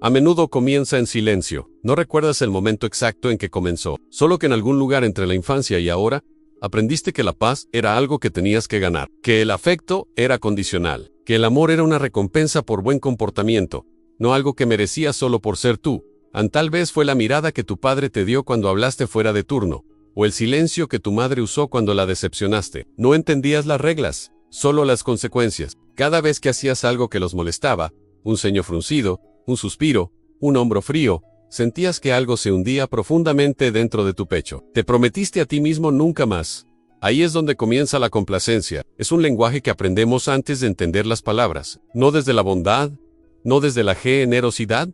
A menudo comienza en silencio. No recuerdas el momento exacto en que comenzó, solo que en algún lugar entre la infancia y ahora, aprendiste que la paz era algo que tenías que ganar, que el afecto era condicional, que el amor era una recompensa por buen comportamiento, no algo que merecías solo por ser tú. Tal vez fue la mirada que tu padre te dio cuando hablaste fuera de turno, o el silencio que tu madre usó cuando la decepcionaste. No entendías las reglas, solo las consecuencias. Cada vez que hacías algo que los molestaba, un ceño fruncido, un suspiro, un hombro frío, sentías que algo se hundía profundamente dentro de tu pecho. Te prometiste a ti mismo nunca más. Ahí es donde comienza la complacencia. Es un lenguaje que aprendemos antes de entender las palabras, no desde la bondad, no desde la generosidad,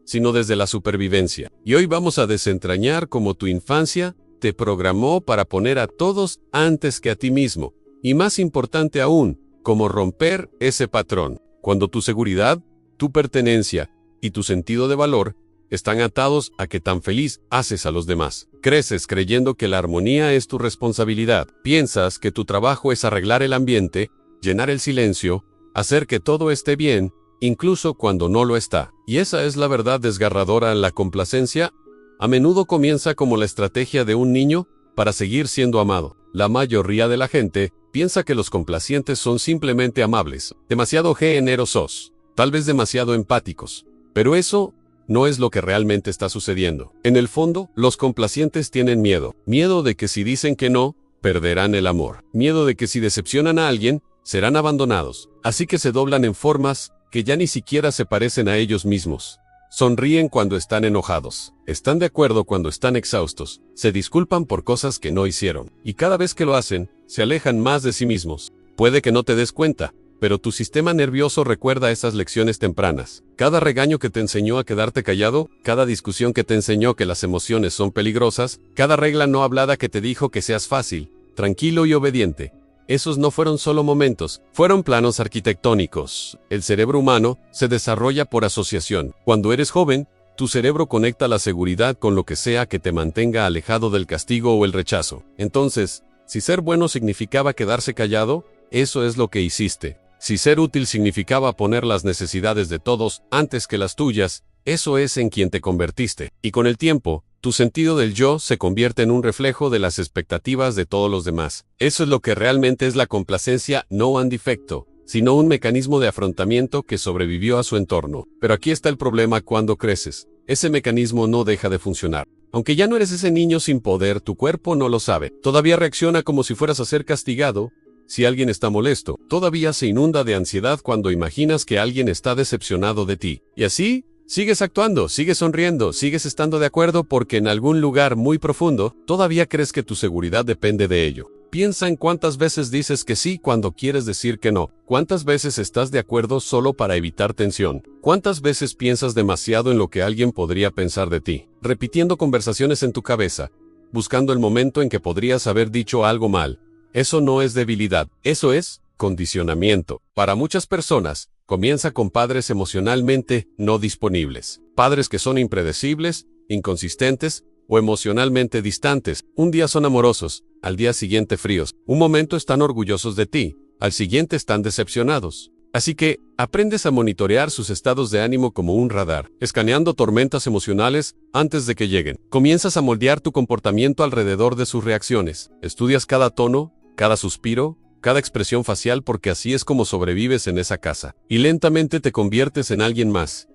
sino desde la supervivencia. Y hoy vamos a desentrañar cómo tu infancia te programó para poner a todos antes que a ti mismo. Y más importante aún, cómo romper ese patrón. Cuando tu seguridad, tu pertenencia y tu sentido de valor están atados a qué tan feliz haces a los demás. Creces creyendo que la armonía es tu responsabilidad. Piensas que tu trabajo es arreglar el ambiente, llenar el silencio, hacer que todo esté bien, incluso cuando no lo está. Y esa es la verdad desgarradora. La complacencia a menudo comienza como la estrategia de un niño para seguir siendo amado. La mayoría de la gente piensa que los complacientes son simplemente amables, demasiado generosos, tal vez demasiado empáticos. Pero eso no es lo que realmente está sucediendo. En el fondo, los complacientes tienen miedo. Miedo de que si dicen que no, perderán el amor. Miedo de que si decepcionan a alguien, serán abandonados. Así que se doblan en formas que ya ni siquiera se parecen a ellos mismos. Sonríen cuando están enojados. Están de acuerdo cuando están exhaustos. Se disculpan por cosas que no hicieron. Y cada vez que lo hacen, se alejan más de sí mismos. Puede que no te des cuenta, pero tu sistema nervioso recuerda esas lecciones tempranas. Cada regaño que te enseñó a quedarte callado, cada discusión que te enseñó que las emociones son peligrosas, cada regla no hablada que te dijo que seas fácil, tranquilo y obediente. Esos no fueron solo momentos, fueron planos arquitectónicos. El cerebro humano se desarrolla por asociación. Cuando eres joven, tu cerebro conecta la seguridad con lo que sea que te mantenga alejado del castigo o el rechazo. Entonces, si ser bueno significaba quedarse callado, eso es lo que hiciste. Si ser útil significaba poner las necesidades de todos antes que las tuyas, eso es en quien te convertiste. Y con el tiempo, tu sentido del yo se convierte en un reflejo de las expectativas de todos los demás. Eso es lo que realmente es la complacencia, no un defecto, sino un mecanismo de afrontamiento que sobrevivió a su entorno. Pero aquí está el problema cuando creces. Ese mecanismo no deja de funcionar. Aunque ya no eres ese niño sin poder, tu cuerpo no lo sabe. Todavía reacciona como si fueras a ser castigado si alguien está molesto. Todavía se inunda de ansiedad cuando imaginas que alguien está decepcionado de ti. Y así, sigues actuando, sigues sonriendo, sigues estando de acuerdo porque en algún lugar muy profundo, todavía crees que tu seguridad depende de ello. Piensa en cuántas veces dices que sí cuando quieres decir que no. Cuántas veces estás de acuerdo solo para evitar tensión. Cuántas veces piensas demasiado en lo que alguien podría pensar de ti. Repitiendo conversaciones en tu cabeza, buscando el momento en que podrías haber dicho algo mal. Eso no es debilidad, eso es condicionamiento. Para muchas personas, comienza con padres emocionalmente no disponibles. Padres que son impredecibles, inconsistentes o emocionalmente distantes. Un día son amorosos, al día siguiente fríos. Un momento están orgullosos de ti, al siguiente están decepcionados. Así que, aprendes a monitorear sus estados de ánimo como un radar, escaneando tormentas emocionales antes de que lleguen. Comienzas a moldear tu comportamiento alrededor de sus reacciones. Estudias cada tono, cada suspiro, cada expresión facial porque así es como sobrevives en esa casa. Y lentamente te conviertes en alguien más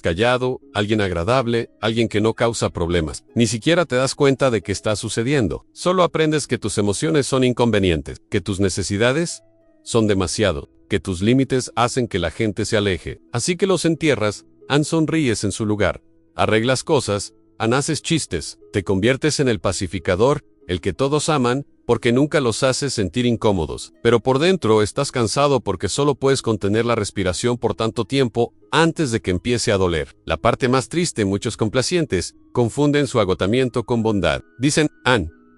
callado, alguien agradable, alguien que no causa problemas. Ni siquiera te das cuenta de qué está sucediendo. Solo aprendes que tus emociones son inconvenientes, que tus necesidades son demasiado, que tus límites hacen que la gente se aleje. Así que los entierras, sonríes en su lugar, arreglas cosas, haces chistes, te conviertes en el pacificador, el que todos aman, porque nunca los haces sentir incómodos. Pero por dentro estás cansado porque solo puedes contener la respiración por tanto tiempo antes de que empiece a doler. La parte más triste, muchos complacientes confunden su agotamiento con bondad. Dicen,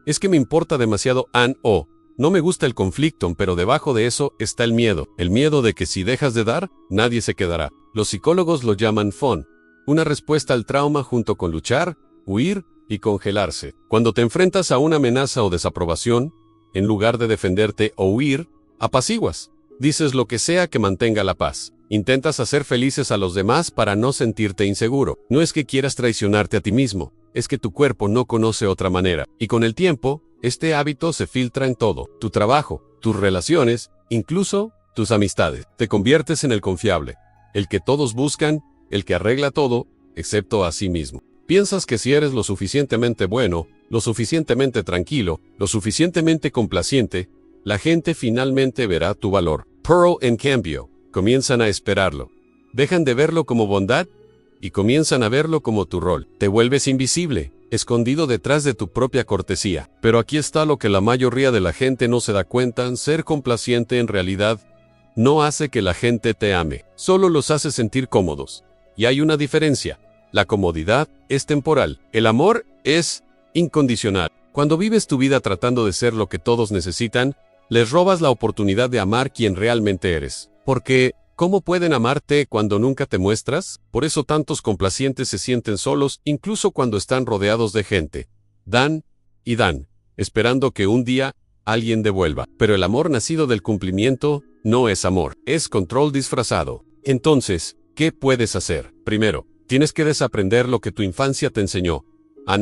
es que me importa demasiado, o no me gusta el conflicto, pero debajo de eso está el miedo de que si dejas de dar, nadie se quedará. Los psicólogos lo llaman FON, una respuesta al trauma junto con luchar, huir y congelarse. Cuando te enfrentas a una amenaza o desaprobación, en lugar de defenderte o huir, apaciguas. Dices lo que sea que mantenga la paz. Intentas hacer felices a los demás para no sentirte inseguro. No es que quieras traicionarte a ti mismo, es que tu cuerpo no conoce otra manera. Y con el tiempo, este hábito se filtra en todo. Tu trabajo, tus relaciones, incluso tus amistades. Te conviertes en el confiable, el que todos buscan, el que arregla todo, excepto a sí mismo. Piensas que si eres lo suficientemente bueno, lo suficientemente tranquilo, lo suficientemente complaciente, la gente finalmente verá tu valor. Pero, en cambio, comienzan a esperarlo. Dejan de verlo como bondad y comienzan a verlo como tu rol. Te vuelves invisible, escondido detrás de tu propia cortesía. Pero aquí está lo que la mayoría de la gente no se da cuenta: ser complaciente en realidad no hace que la gente te ame, solo los hace sentir cómodos. Y hay una diferencia: la comodidad es temporal, el amor es incondicional. Cuando vives tu vida tratando de ser lo que todos necesitan, les robas la oportunidad de amar quien realmente eres. Porque, ¿cómo pueden amarte cuando nunca te muestras? Por eso tantos complacientes se sienten solos, incluso cuando están rodeados de gente. Dan y dan, esperando que un día alguien devuelva. Pero el amor nacido del cumplimiento no es amor, es control disfrazado. Entonces, ¿qué puedes hacer? Primero, tienes que desaprender lo que tu infancia te enseñó.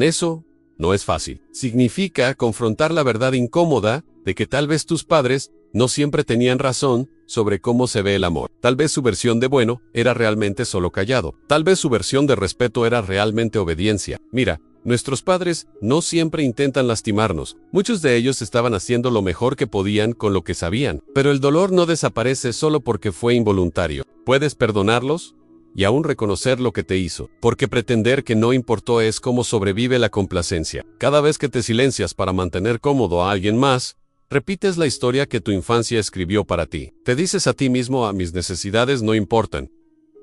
Eso no es fácil. Significa confrontar la verdad incómoda de que tal vez tus padres no siempre tenían razón sobre cómo se ve el amor. Tal vez su versión de bueno era realmente solo callado. Tal vez su versión de respeto era realmente obediencia. Mira, nuestros padres no siempre intentan lastimarnos. Muchos de ellos estaban haciendo lo mejor que podían con lo que sabían. Pero el dolor no desaparece solo porque fue involuntario. Puedes perdonarlos y aún reconocer lo que te hizo, porque pretender que no importó es como sobrevive la complacencia. Cada vez que te silencias para mantener cómodo a alguien más, repites la historia que tu infancia escribió para ti. Te dices a ti mismo: mis necesidades no importan.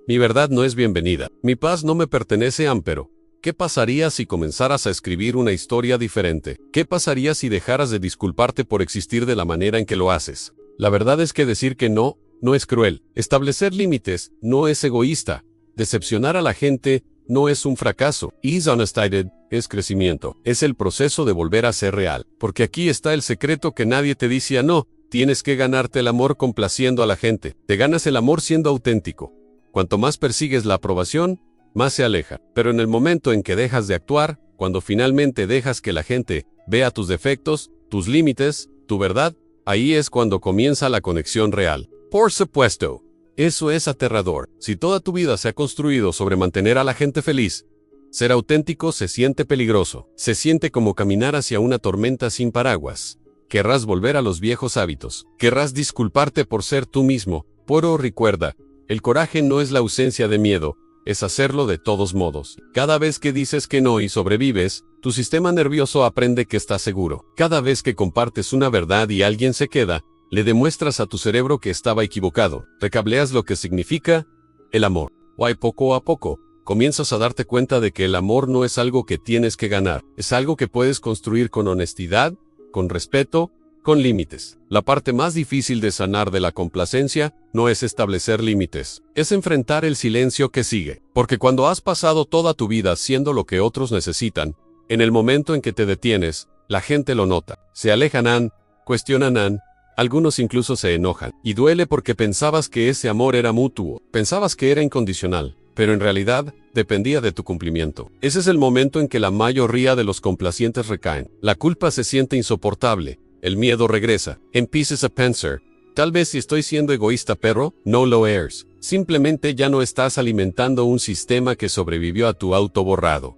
Mi verdad no es bienvenida. Mi paz no me pertenece. Pero, ¿qué pasaría si comenzaras a escribir una historia diferente? ¿Qué pasaría si dejaras de disculparte por existir de la manera en que lo haces? La verdad es que decir que no es cruel. Establecer límites no es egoísta. Decepcionar a la gente no es un fracaso. Dishonesty es crecimiento. Es el proceso de volver a ser real. Porque aquí está el secreto que nadie te dice: no. Tienes que ganarte el amor complaciendo a la gente. Te ganas el amor siendo auténtico. Cuanto más persigues la aprobación, más se aleja. Pero en el momento en que dejas de actuar, cuando finalmente dejas que la gente vea tus defectos, tus límites, tu verdad, ahí es cuando comienza la conexión real. Por supuesto, eso es aterrador. Si toda tu vida se ha construido sobre mantener a la gente feliz, ser auténtico se siente peligroso. Se siente como caminar hacia una tormenta sin paraguas. Querrás volver a los viejos hábitos. Querrás disculparte por ser tú mismo. Pero recuerda, el coraje no es la ausencia de miedo, es hacerlo de todos modos. Cada vez que dices que no y sobrevives, tu sistema nervioso aprende que estás seguro. Cada vez que compartes una verdad y alguien se queda, le demuestras a tu cerebro que estaba equivocado. Recableas lo que significa el amor. Poco a poco, comienzas a darte cuenta de que el amor no es algo que tienes que ganar. Es algo que puedes construir con honestidad, con respeto, con límites. La parte más difícil de sanar de la complacencia no es establecer límites. Es enfrentar el silencio que sigue. Porque cuando has pasado toda tu vida haciendo lo que otros necesitan, en el momento en que te detienes, la gente lo nota. Se alejan, cuestionan, algunos incluso se enojan. Y duele porque pensabas que ese amor era mutuo. Pensabas que era incondicional. Pero en realidad, dependía de tu cumplimiento. Ese es el momento en que la mayoría de los complacientes recaen. La culpa se siente insoportable. El miedo regresa. Empiezas a pensar: tal vez si estoy siendo egoísta, pero no lo eres. Simplemente ya no estás alimentando un sistema que sobrevivió a tu auto borrado.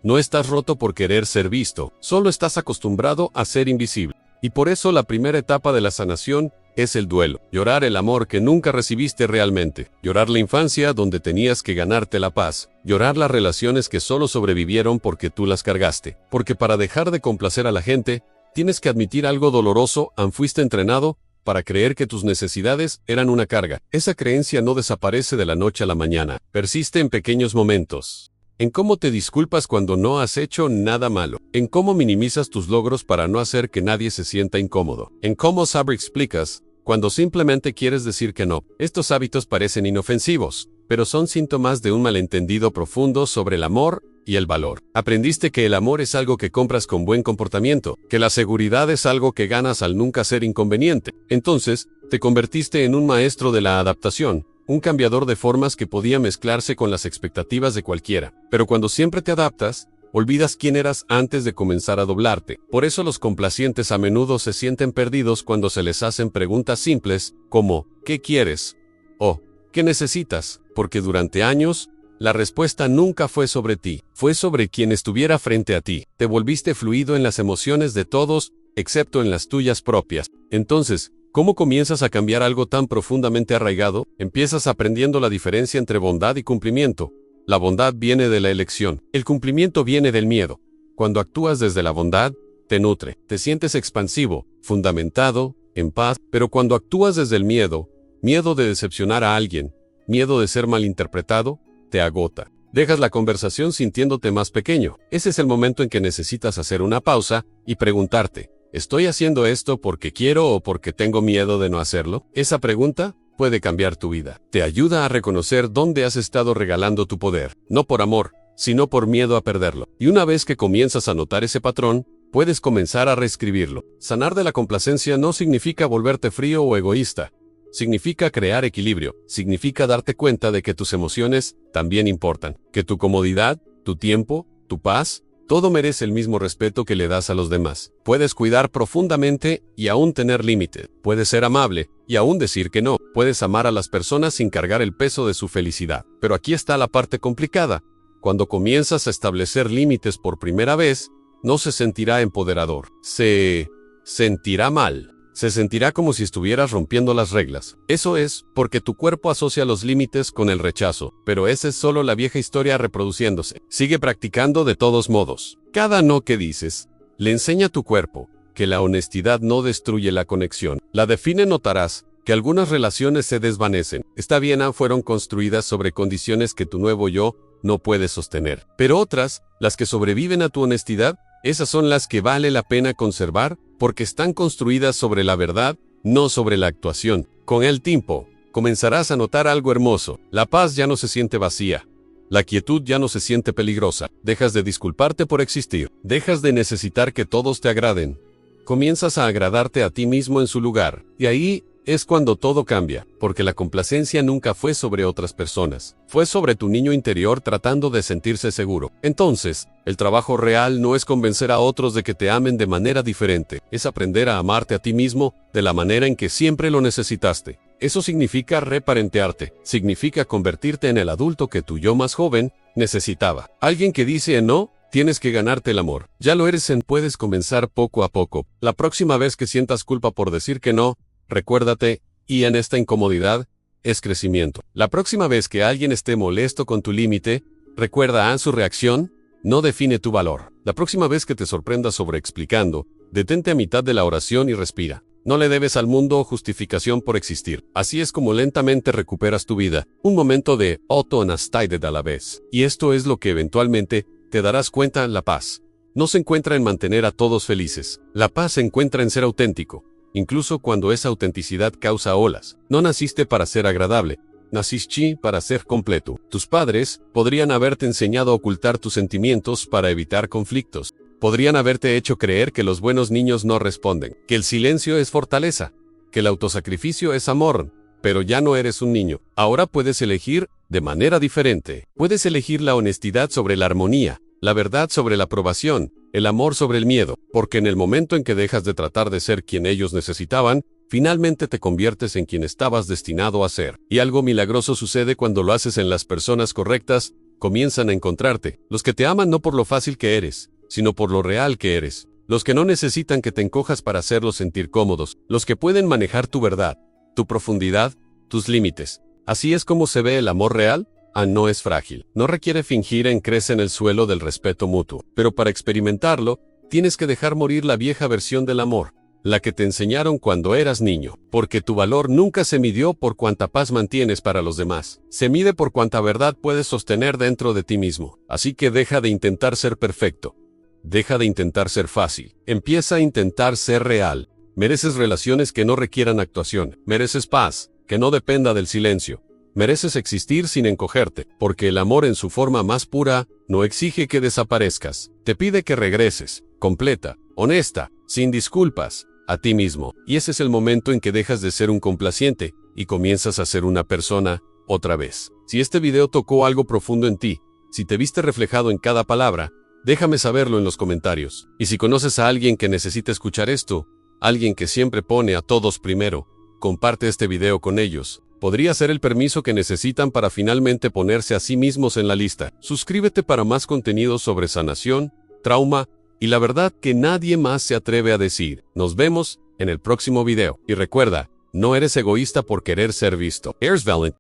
No estás roto por querer ser visto, solo estás acostumbrado a ser invisible. Y por eso la primera etapa de la sanación es el duelo. Llorar el amor que nunca recibiste realmente. Llorar la infancia donde tenías que ganarte la paz. Llorar las relaciones que solo sobrevivieron porque tú las cargaste. Porque para dejar de complacer a la gente, tienes que admitir algo doloroso: fuiste entrenado para creer que tus necesidades eran una carga. Esa creencia no desaparece de la noche a la mañana. Persiste en pequeños momentos. En cómo te disculpas cuando no has hecho nada malo. En cómo minimizas tus logros para no hacer que nadie se sienta incómodo. En cómo explicas cuando simplemente quieres decir que no. Estos hábitos parecen inofensivos, pero son síntomas de un malentendido profundo sobre el amor y el valor. Aprendiste que el amor es algo que compras con buen comportamiento, que la seguridad es algo que ganas al nunca ser inconveniente. Entonces, te convertiste en un maestro de la adaptación, un cambiador de formas que podía mezclarse con las expectativas de cualquiera. Pero cuando siempre te adaptas, olvidas quién eras antes de comenzar a doblarte. Por eso los complacientes a menudo se sienten perdidos cuando se les hacen preguntas simples como ¿qué quieres? O ¿qué necesitas? Porque durante años, la respuesta nunca fue sobre ti, fue sobre quien estuviera frente a ti. Te volviste fluido en las emociones de todos, excepto en las tuyas propias. Entonces, ¿cómo comienzas a cambiar algo tan profundamente arraigado? Empiezas aprendiendo la diferencia entre bondad y cumplimiento. La bondad viene de la elección. El cumplimiento viene del miedo. Cuando actúas desde la bondad, te nutre. Te sientes expansivo, fundamentado, en paz. Pero cuando actúas desde el miedo, miedo de decepcionar a alguien, miedo de ser malinterpretado, te agota. Dejas la conversación sintiéndote más pequeño. Ese es el momento en que necesitas hacer una pausa y preguntarte, ¿estoy haciendo esto porque quiero o porque tengo miedo de no hacerlo? Esa pregunta puede cambiar tu vida. Te ayuda a reconocer dónde has estado regalando tu poder, no por amor, sino por miedo a perderlo. Y una vez que comienzas a notar ese patrón, puedes comenzar a reescribirlo. Sanar de la complacencia no significa volverte frío o egoísta. Significa crear equilibrio, significa darte cuenta de que tus emociones también importan, que tu comodidad, tu tiempo, tu paz, todo merece el mismo respeto que le das a los demás. Puedes cuidar profundamente y aún tener límites. Puedes ser amable y aún decir que no. Puedes amar a las personas sin cargar el peso de su felicidad. Pero aquí está la parte complicada. Cuando comienzas a establecer límites por primera vez, no se sentirá empoderador. Se sentirá mal. Se sentirá como si estuvieras rompiendo las reglas. Eso es porque tu cuerpo asocia los límites con el rechazo, pero esa es solo la vieja historia reproduciéndose. Sigue practicando de todos modos. Cada no que dices, le enseña a tu cuerpo que la honestidad no destruye la conexión. La define, notarás que algunas relaciones se desvanecen. Está bien, fueron construidas sobre condiciones que tu nuevo yo no puede sostener. Pero otras, las que sobreviven a tu honestidad, esas son las que vale la pena conservar porque están construidas sobre la verdad, no sobre la actuación. Con el tiempo, comenzarás a notar algo hermoso. La paz ya no se siente vacía. La quietud ya no se siente peligrosa. Dejas de disculparte por existir. Dejas de necesitar que todos te agraden. Comienzas a agradarte a ti mismo en su lugar. Y ahí es cuando todo cambia, porque la complacencia nunca fue sobre otras personas. Fue sobre tu niño interior tratando de sentirse seguro. Entonces, el trabajo real no es convencer a otros de que te amen de manera diferente. Es aprender a amarte a ti mismo de la manera en que siempre lo necesitaste. Eso significa reparentearte. Significa convertirte en el adulto que tu yo más joven necesitaba. Alguien que dice no, tienes que ganarte el amor. Ya lo eres. Puedes comenzar poco a poco. La próxima vez que sientas culpa por decir que no, recuérdate, y en esta incomodidad, es crecimiento. La próxima vez que alguien esté molesto con tu límite, recuerda, su reacción no define tu valor. La próxima vez que te sorprendas sobreexplicando, detente a mitad de la oración y respira. No le debes al mundo justificación por existir. Así es como lentamente recuperas tu vida. Un momento de auto-honesty a la vez. Y esto es lo que eventualmente te darás cuenta. La paz no se encuentra en mantener a todos felices. La paz se encuentra en ser auténtico. Incluso cuando esa autenticidad causa olas. No naciste para ser agradable, naciste para ser completo. Tus padres podrían haberte enseñado a ocultar tus sentimientos para evitar conflictos. Podrían haberte hecho creer que los buenos niños no responden, que el silencio es fortaleza, que el autosacrificio es amor. Pero ya no eres un niño. Ahora puedes elegir de manera diferente. Puedes elegir la honestidad sobre la armonía, la verdad sobre la aprobación, el amor sobre el miedo, porque en el momento en que dejas de tratar de ser quien ellos necesitaban, finalmente te conviertes en quien estabas destinado a ser. Y algo milagroso sucede cuando lo haces en las personas correctas, comienzan a encontrarte. Los que te aman no por lo fácil que eres, sino por lo real que eres. Los que no necesitan que te encojas para hacerlos sentir cómodos. Los que pueden manejar tu verdad, tu profundidad, tus límites. Así es como se ve el amor real. No es frágil. No requiere fingir, crece en el suelo del respeto mutuo. Pero para experimentarlo, tienes que dejar morir la vieja versión del amor, la que te enseñaron cuando eras niño. Porque tu valor nunca se midió por cuánta paz mantienes para los demás. Se mide por cuánta verdad puedes sostener dentro de ti mismo. Así que deja de intentar ser perfecto. Deja de intentar ser fácil. Empieza a intentar ser real. Mereces relaciones que no requieran actuación. Mereces paz, que no dependa del silencio. Mereces existir sin encogerte, porque el amor en su forma más pura no exige que desaparezcas. Te pide que regreses, completa, honesta, sin disculpas, a ti mismo. Y ese es el momento en que dejas de ser un complaciente y comienzas a ser una persona otra vez. Si este video tocó algo profundo en ti, si te viste reflejado en cada palabra, déjame saberlo en los comentarios. Y si conoces a alguien que necesite escuchar esto, alguien que siempre pone a todos primero, comparte este video con ellos. Podría ser el permiso que necesitan para finalmente ponerse a sí mismos en la lista. Suscríbete para más contenido sobre sanación, trauma y la verdad que nadie más se atreve a decir. Nos vemos en el próximo video. Y recuerda, no eres egoísta por querer ser visto. Eres valent.